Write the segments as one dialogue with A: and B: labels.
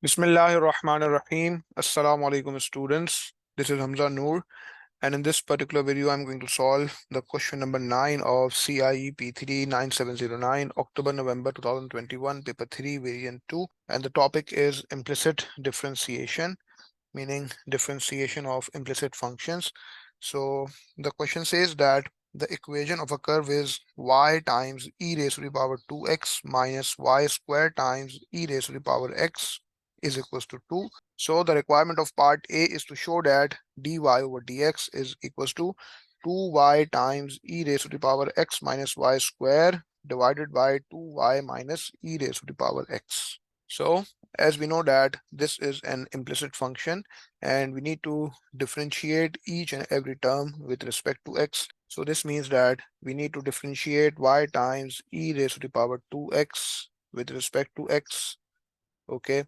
A: Bismillahir Rahmanir Rahim. Assalamu alaikum students. This is Hamza Noor, and in this particular video I'm going to solve the question number 9 of CIE P3 9709 October November 2021 paper 3 variant 2, and the topic is implicit differentiation, meaning differentiation of implicit functions. So the question says that the equation of a curve is y times e raised to the power 2x minus y squared times e raised to the power x is equals to 2. So the requirement of part A is to show that dy over dx is equals to 2y times e raised to the power x minus y square divided by 2y minus e raised to the power x. So as we know that this is an implicit function and we need to differentiate each and every term with respect to x. So this means that we need to differentiate y times e raised to the power 2x with respect to x, okay,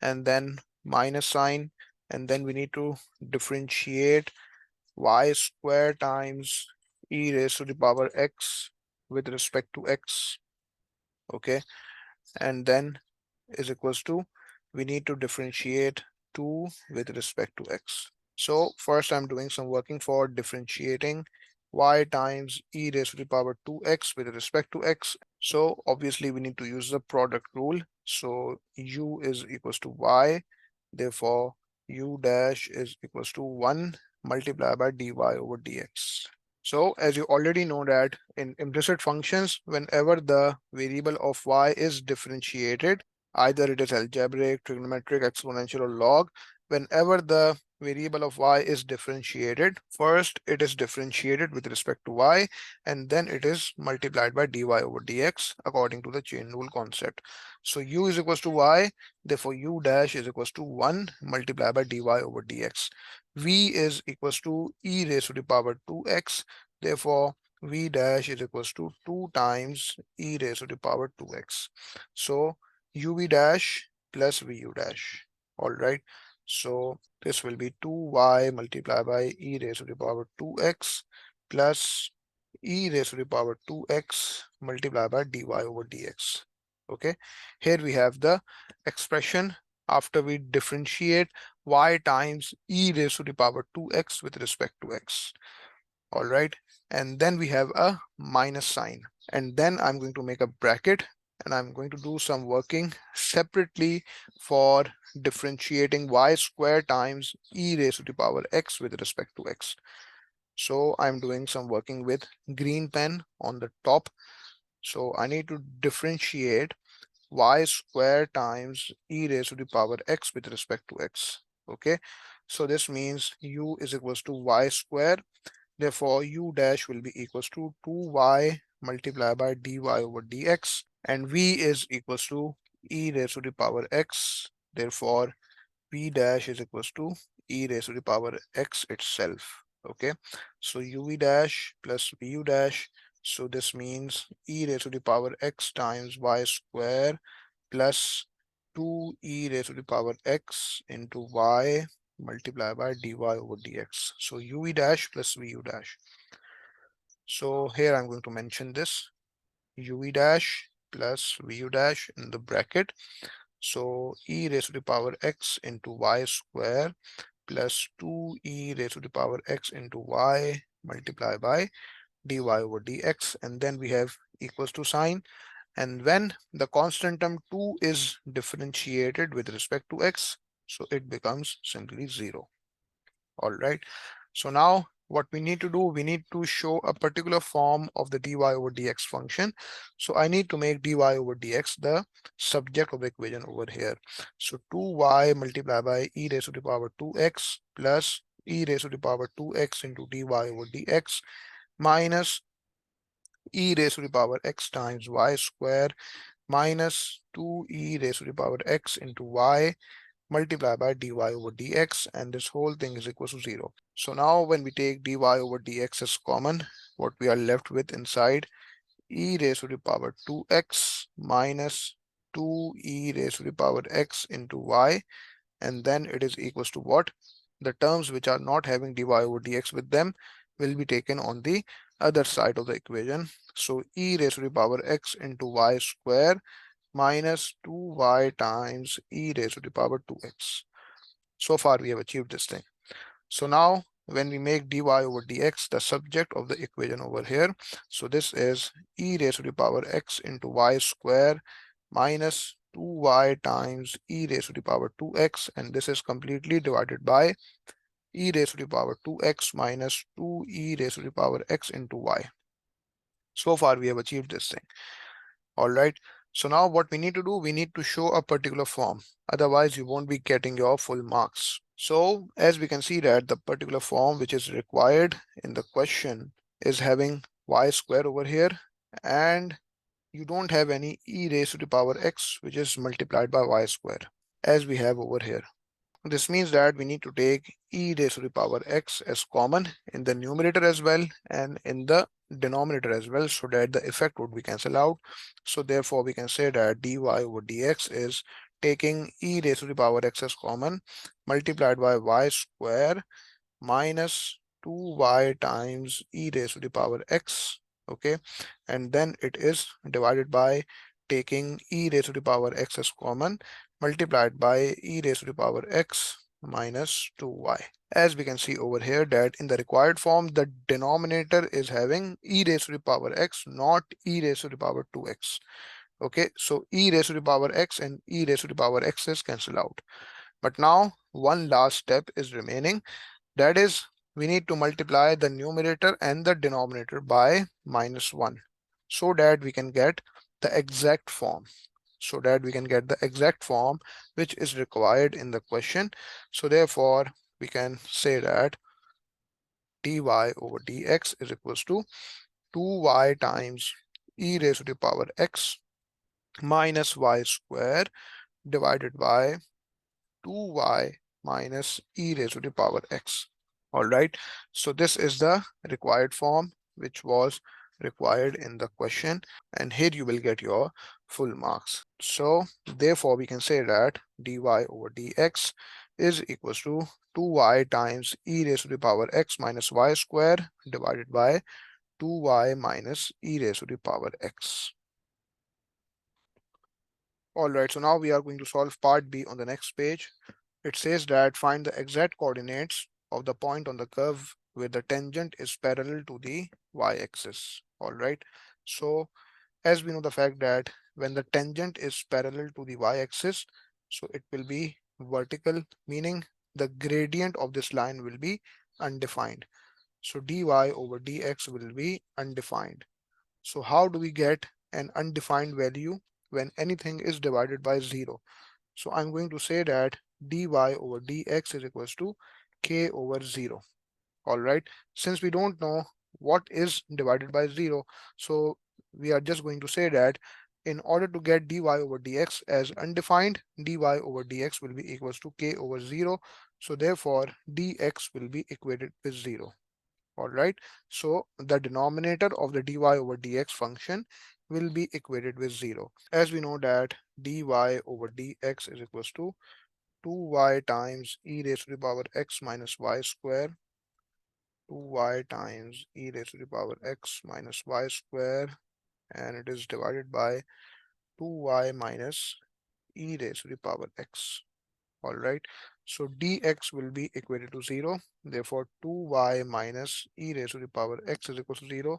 A: and then minus sign, and then we need to differentiate y square times e raised to the power x with respect to x, okay, and then is equals to, we need to differentiate 2 with respect to x. So first I'm doing some working for differentiating y times e raised to the power 2x with respect to x. So obviously we need to use the product rule. So u is equals to y, therefore u dash is equals to 1 multiplied by dy over dx. So as you already know that in implicit functions, whenever the variable of y is differentiated, either it is algebraic, trigonometric, exponential, or log, whenever the variable of y is differentiated, first it is differentiated with respect to y, and then it is multiplied by dy over dx according to the chain rule concept. So u is equals to y, therefore u dash is equals to 1 multiplied by dy over dx. V is equals to e raised to the power 2x, therefore v dash is equals to 2 times e raised to the power 2x. So uv dash plus vu dash. All right. So this will be 2y multiplied by e raised to the power 2x plus e raised to the power 2x multiplied by dy over dx. Okay. Here we have the expression after we differentiate y times e raised to the power 2x with respect to x. All right. And then we have a minus sign. And then I'm going to make a bracket and I'm going to do some working separately for differentiating y squared times e raised to the power x with respect to x. So I'm doing some working with green pen on the top. So I need to differentiate y squared times e raised to the power x with respect to x. Okay. So this means u is equals to y squared. Therefore, u dash will be equals to 2y multiplied by dy over dx, and v is equals to e raised to the power x. Therefore, v dash is equals to e raised to the power x itself. Okay, so uv dash plus vu dash. So this means e raised to the power x times y square plus 2e raised to the power x into y multiplied by dy over dx. So uv dash plus vu dash. So here I'm going to mention this uv dash plus vu dash in the bracket. So e raised to the power x into y square plus 2e raised to the power x into y multiplied by dy over dx, and then we have equals to sign, and when the constant term 2 is differentiated with respect to x, so it becomes simply 0. All right. So now what we need to do, we need to show a particular form of the dy over dx function. So I need to make dy over dx the subject of the equation over here. So 2y multiplied by e raised to the power 2x plus e raised to the power 2x into dy over dx minus e raised to the power x times y square minus 2e raised to the power x into y multiplied by dy over dx, and this whole thing is equal to 0. So now when we take dy over dx as common, what we are left with inside, e raised to the power 2x minus 2e raised to the power x into y, and then it is equals to what? The terms which are not having dy over dx with them will be taken on the other side of the equation. So e raised to the power x into y square minus 2y times e raised to the power 2x. So far we have achieved this thing. So now when we make dy over dx the subject of the equation over here, so this is e raised to the power x into y square minus 2y times e raised to the power 2x, and this is completely divided by e raised to the power 2x minus 2e raised to the power x into y. So far we have achieved this thing. All right. So now what we need to do, we need to show a particular form. Otherwise, you won't be getting your full marks. So as we can see that the particular form which is required in the question is having y square over here, and you don't have any e raised to the power x which is multiplied by y square as we have over here. This means that we need to take e raised to the power x as common in the numerator as well and in the denominator as well, so that the effect would be cancelled out. So therefore we can say that dy over dx is taking e raised to the power x as common multiplied by y square minus 2y times e raised to the power x, okay, and then it is divided by taking e raised to the power x as common multiplied by e raised to the power x minus 2y. As we can see over here that in the required form the denominator is having e raised to the power x, not e raised to the power 2x. Okay, so e raised to the power x and e raised to the power x is cancelled out. But now one last step is remaining, that is, we need to multiply the numerator and the denominator by -1 so that we can get the exact form. So that we can get the exact form which is required in the question. So therefore, we can say that dy over dx is equals to 2y times e raised to the power x minus y square divided by 2y minus e raised to the power x. All right, so this is the required form which was required in the question, and here you will get your full marks. So therefore we can say that dy over dx is equals to 2y times e raised to the power x minus y square divided by 2y minus e raised to the power x. All right, so now we are going to solve part B on the next page. It says that find the exact coordinates of the point on the curve where the tangent is parallel to the y-axis. All right. So as we know the fact that when the tangent is parallel to the y-axis, so it will be vertical, meaning the gradient of this line will be undefined. So dy over dx will be undefined. So how do we get an undefined value when anything is divided by 0? So I'm going to say that dy over dx is equals to k over 0. All right. Since we don't know what is divided by 0, so we are just going to say that in order to get dy over dx as undefined, dy over dx will be equals to k over 0. So therefore, dx will be equated with 0. All right. So the denominator of the dy over dx function will be equated with 0. As we know that dy over dx is equals to 2y times e raised to the power x minus y square, 2y times e raised to the power x minus y square, and it is divided by 2y minus e raised to the power x. All right. So dx will be equated to 0. Therefore, 2y minus e raised to the power x is equal to 0.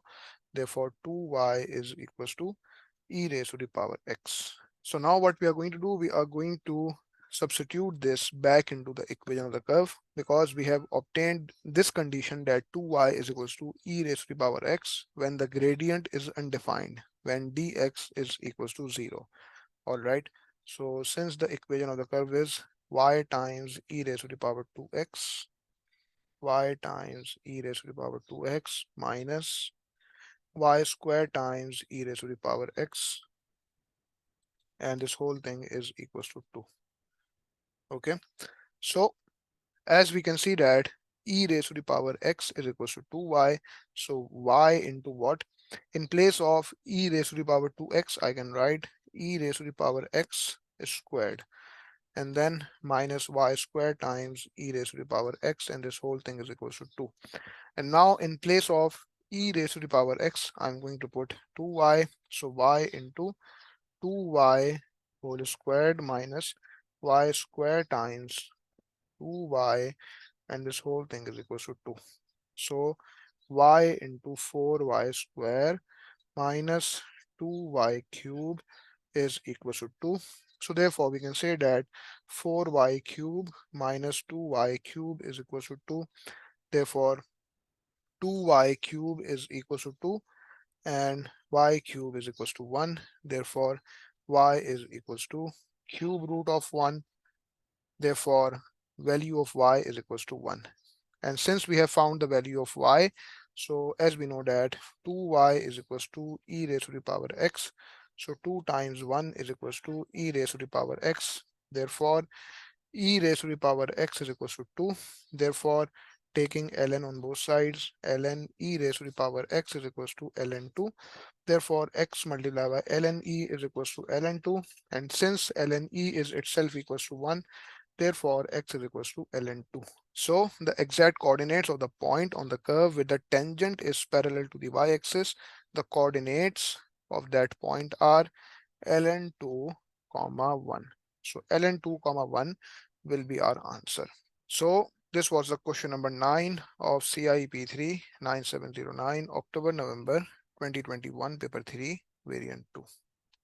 A: Therefore, 2y is equals to e raised to the power x. So now what we are going to do, we are going to substitute this back into the equation of the curve, because we have obtained this condition that 2y is equals to e raised to the power x when the gradient is undefined, when dx is equals to 0. All right. So since the equation of the curve is y times e raised to the power 2x, y times e raised to the power 2x minus y square times e raised to the power x, and this whole thing is equals to 2. Okay, so as we can see that e raised to the power x is equals to 2y, so y into what? In place of e raised to the power 2x, I can write e raised to the power x squared, and then minus y squared times e raised to the power x, and this whole thing is equals to 2. And now in place of e raised to the power x, I'm going to put 2y, so y into 2y whole squared minus y squared times 2y, and this whole thing is equals to 2. So y into 4y square minus 2y cube is equals to 2. So therefore we can say that 4y cube minus 2y cube is equals to 2. Therefore 2y cube is equals to 2 and y cube is equals to 1. Therefore y is equals to cube root of 1. Therefore value of y is equals to 1. And since we have found the value of y, so as we know that 2y is equals to e raised to the power x. So 2 times 1 is equals to e raised to the power x. Therefore, e raised to the power x is equals to 2. Therefore, taking ln on both sides, ln e raised to the power x is equals to ln 2. Therefore, x multiplied by ln e is equals to ln 2. And since ln e is itself equals to 1, therefore x is equals to ln 2. So the exact coordinates of the point on the curve with the tangent is parallel to the y-axis. The coordinates of that point are ln2 comma 1. So ln2 comma 1 will be our answer. So this was the question number 9 of CIE P3 9709 October November 2021 paper 3 variant 2.